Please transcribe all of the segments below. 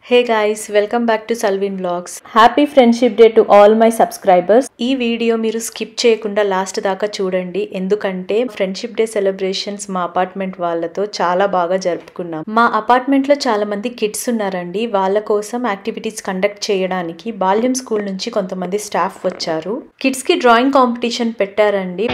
Hey guys, welcome back to Salvin Vlogs. Happy Friendship Day to all my subscribers. ఈ video మీరు skip చేయకుండా last దాకా చూడండి, ఎందుకంటే ఫ్రెండ్షిప్ డే సెలబ్రేషన్స్ మా అపార్ట్మెంట్ వాళ్ళతో చాలా బాగా జరుపుకున్నాం. మా అపార్ట్మెంట్ లో చాలా మంది కిడ్స్ ఉన్నారండి. వాళ్ళ కోసం యాక్టివిటీస్ కండక్ట్ చేయడానికి బాల్యం స్కూల్ నుంచి కొంతమంది స్టాఫ్ వచ్చారు. కిడ్స్ కి డ్రాయింగ్ కాంపిటీషన్ పెట్టారండి.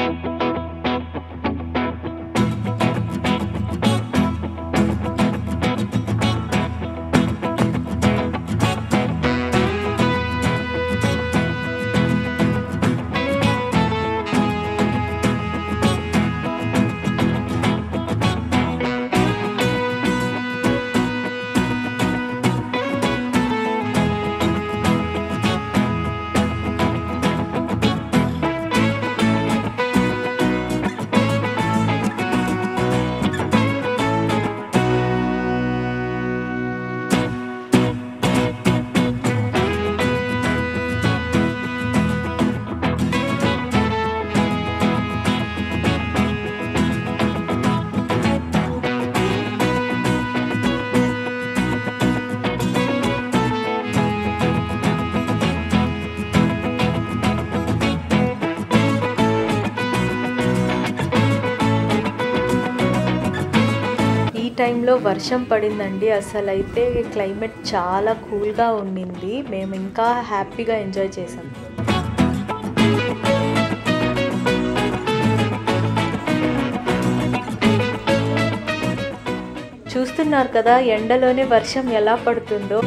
టైంలో వర్షం పడిందండి. అసలు అయితే క్లైమేట్ చాలా కూల్గా ఉండింది. మేము ఇంకా హ్యాపీగా ఎంజాయ్ చేసాం. చూస్తున్నారు కదా ఎండలోనే వర్షం ఎలా పడుతుందో.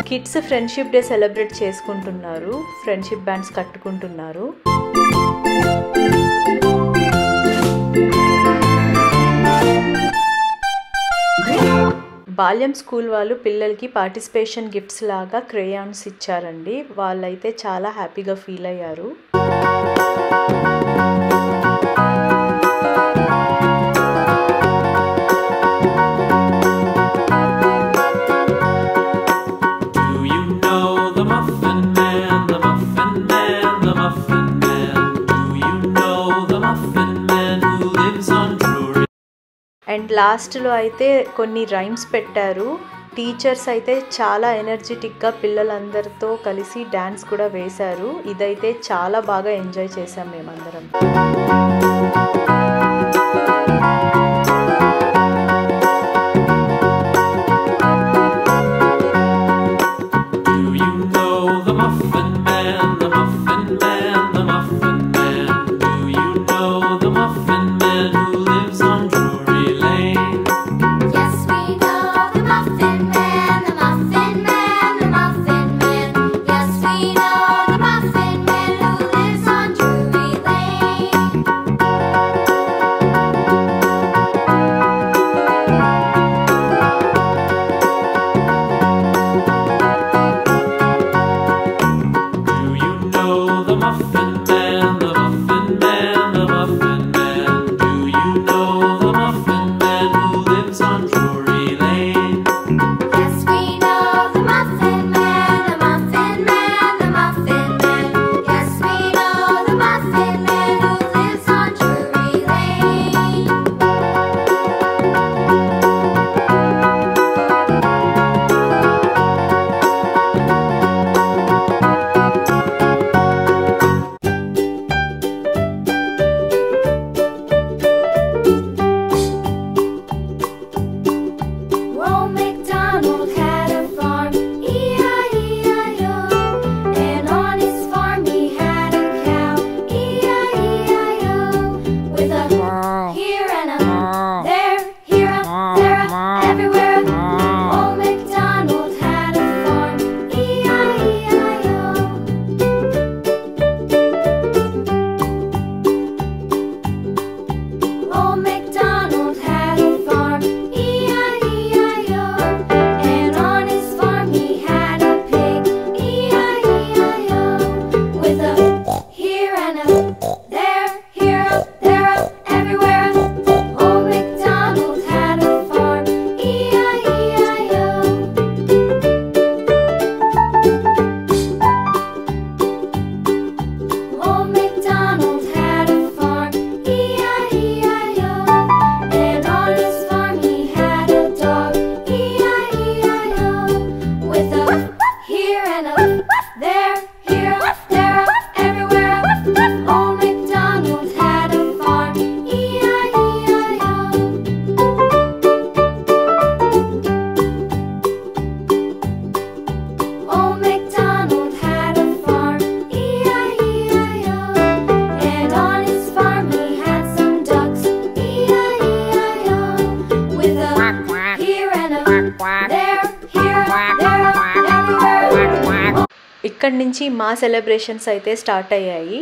కిడ్స్ ఫ్రెండ్షిప్ డే సెలబ్రేట్ చేసుకుంటున్నారు. ఫ్రెండ్షిప్ బ్యాండ్స్ కట్టుకుంటున్నారు. బాల్యం స్కూల్ వాళ్ళు పిల్లలకి పార్టిసిపేషన్ గిఫ్ట్స్ లాగా క్రేయాన్స్ ఇచ్చారండి. వాళ్ళైతే చాలా హ్యాపీగా ఫీల్ అయ్యారు. అండ్ లాస్ట్లో అయితే కొన్ని రైమ్స్ పెట్టారు. టీచర్స్ అయితే చాలా ఎనర్జెటిక్గా పిల్లలందరితో కలిసి డ్యాన్స్ కూడా వేశారు. ఇదైతే చాలా బాగా ఎంజాయ్ చేసాం మేమందరం. ఇక్కడి నుంచి మా సెలబ్రేషన్స్ అయితే స్టార్ట్ అయ్యాయి.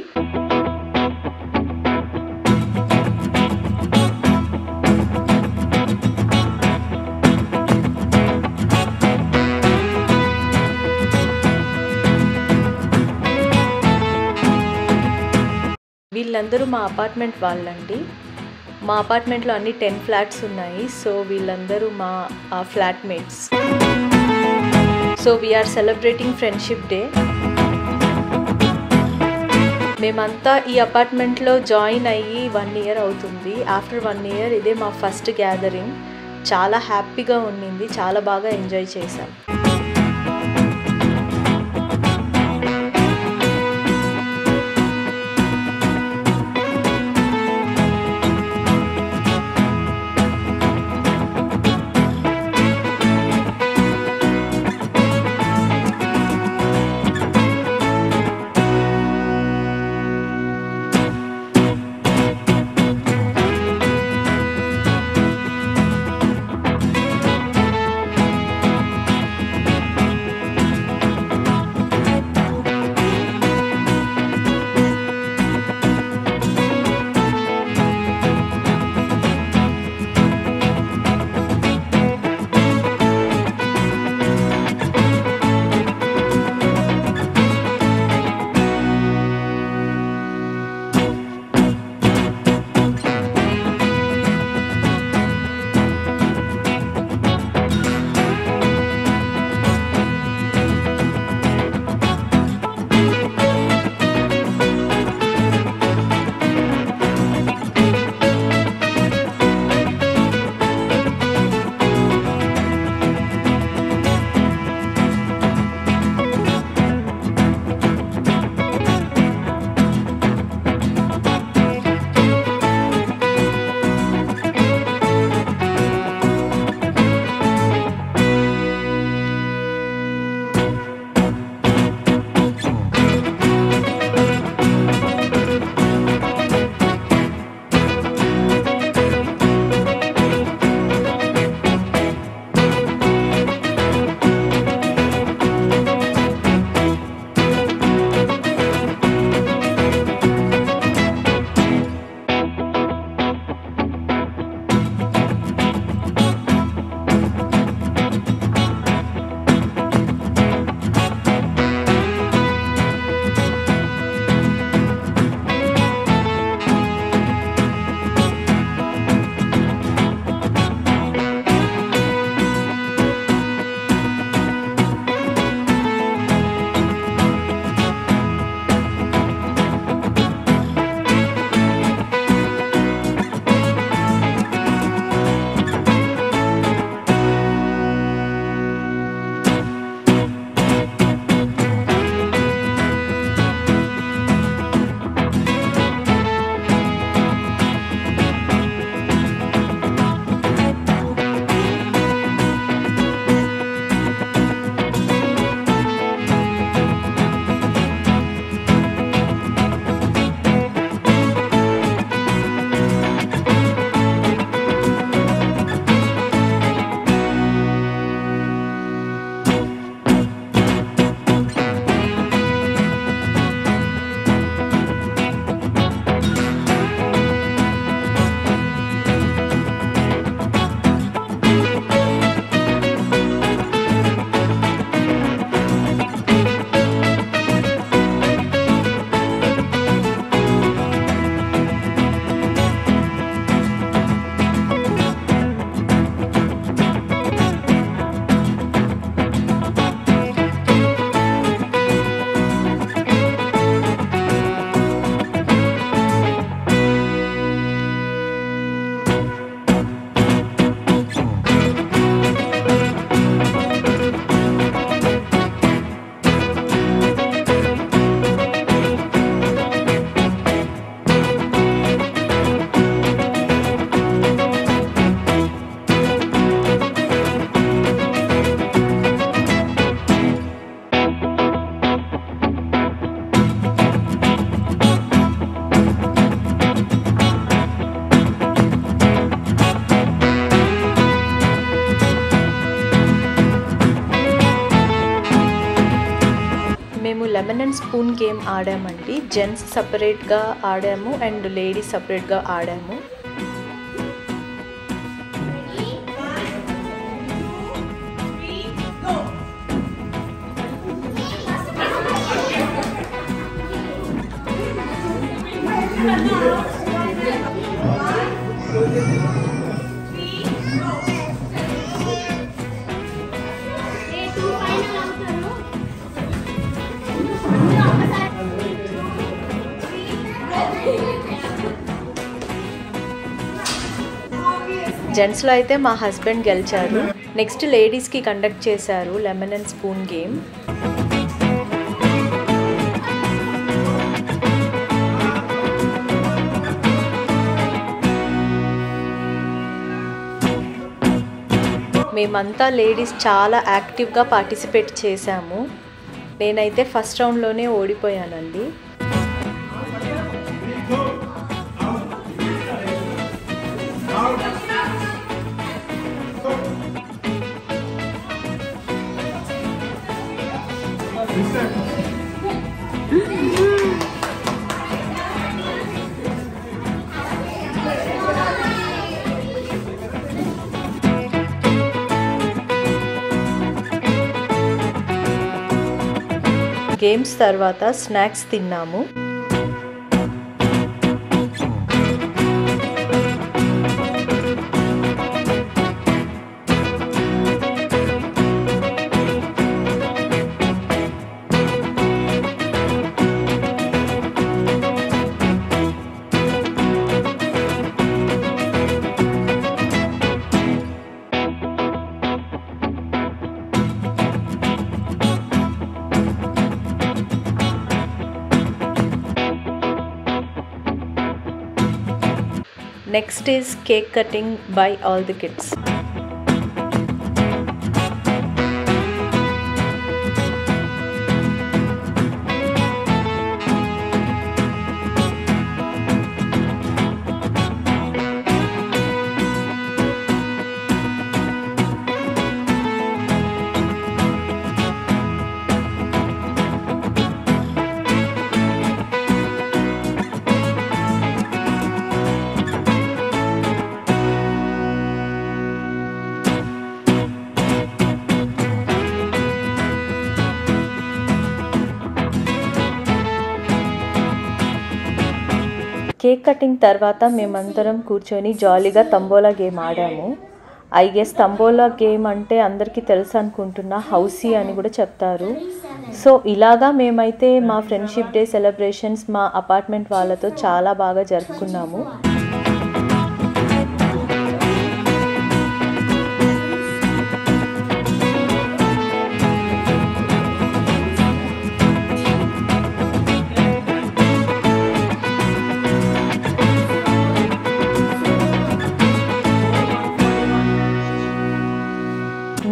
వీళ్ళందరూ మా అపార్ట్మెంట్ వాళ్ళండి. మా అపార్ట్మెంట్లో అన్ని 10 ఫ్లాట్స్ ఉన్నాయి. సో వీళ్ళందరూ మా flatmates. So we are celebrating friendship day. మేమంతా ఈ అపార్ట్మెంట్లో జాయిన్ అయ్యి 1 ఇయర్ అవుతుంది. ఆఫ్టర్ 1 ఇయర్ ఇదే మా ఫస్ట్ గ్యాదరింగ్. చాలా హ్యాపీగా ఉండింది, చాలా బాగా ఎంజాయ్ చేశాం. లెమన్ అండ్ స్పూన్ గేమ్ ఆడామండి. జెంట్స్ సపరేట్గా ఆడాము అండ్ లేడీస్ సపరేట్గా ఆడాము. జెంట్స్లో అయితే మా హస్బెండ్ గెలిచారు. నెక్స్ట్ లేడీస్కి కండక్ట్ చేశారు లెమన్ అండ్ స్పూన్ గేమ్. మేమంతా లేడీస్ చాలా యాక్టివ్గా పార్టిసిపేట్ చేశాము. నేనైతే ఫస్ట్ రౌండ్లోనే ఓడిపోయానండి. గేమ్స్ తర్వాత స్నాక్స్ తిన్నాము. Next is cake cutting by all the kids. Cake cutting తర్వాత మేమందరం కూర్చొని జాలీగా తంబోలా గేమ్ ఆడాము. ఐ గెస్ తంబోలా గేమ్ అంటే అందరికీ తెలుసు అనుకుంటున్నా, హౌసీ అని కూడా చెప్తారు. సో ఇలాగా మేమైతే మా ఫ్రెండ్షిప్ డే సెలబ్రేషన్స్ మా అపార్ట్మెంట్ వాళ్ళతో చాలా బాగా జరుపుకున్నాము.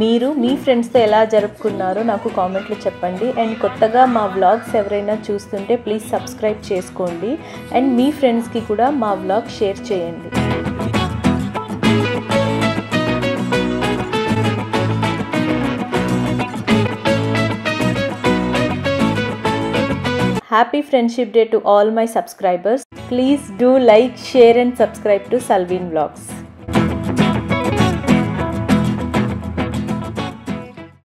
మీరు మీ ఫ్రెండ్స్తో ఎలా జరుపుకున్నారో నాకు కామెంట్లో చెప్పండి. అండ్ కొత్తగా మా వ్లాగ్స్ ఎవరైనా చూస్తుంటే ప్లీజ్ సబ్స్క్రైబ్ చేసుకోండి అండ్ మీ ఫ్రెండ్స్కి కూడా మా వ్లాగ్ షేర్ చేయండి. Happy Friendship Day to all my subscribers. Please do like, share and subscribe to Salveen Vlogs.